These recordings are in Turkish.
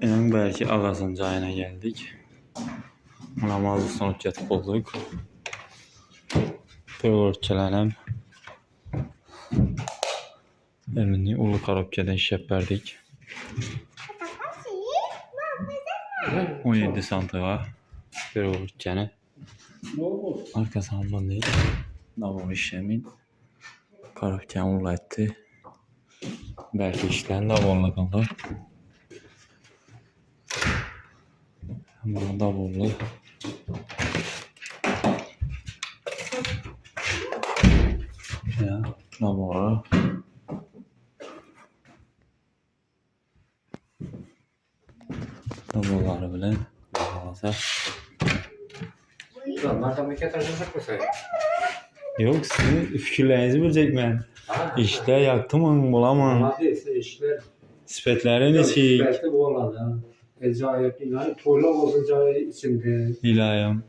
En belki Ağazancayına geldik. Namazı sonuç yatıp olduk. Pörçelenem. Emini Ulu Karabka'dan işlep verdik. 17 santığa Pörçene. Arkasından değil. Navar işlemin. Karabka'nı ulu etti. Belki işlerin davarlı kaldı. Ama davarlı. Ya, davarlı. Davarları bilen. Yok, sizin fikirlerinizi bilecek ben. İşte yaktım onu bulamam. Sipetleri nesik. Sipeti bu olan. Acayip yani toyla olacağı içinde. İlayım.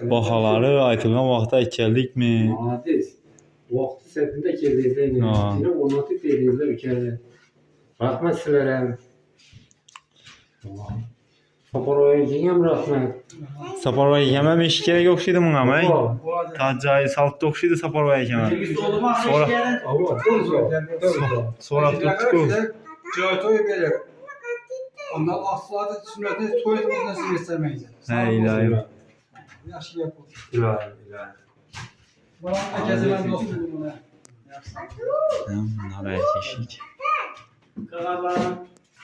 Bahaları aytılgan vaxta geldik mi? Adis. Vakti sepinde geldiğinde yine onatıp dediğinde ülkede. Rahmet silerim. Saparoya yengem rahmet. Saparvaya yemem iş gerek yok şeydi buna may. Tacayı salıp dokşuydu Saparvaya yemem. Sonra tuttuk. Toy böyle. Ondan asla da sünnetini toy nasıl istemeyiz. He ilayim. Yaşı yapın. İlahi. Bana da gezilen dostum buna. Bunlar belki işik. Kararlarım.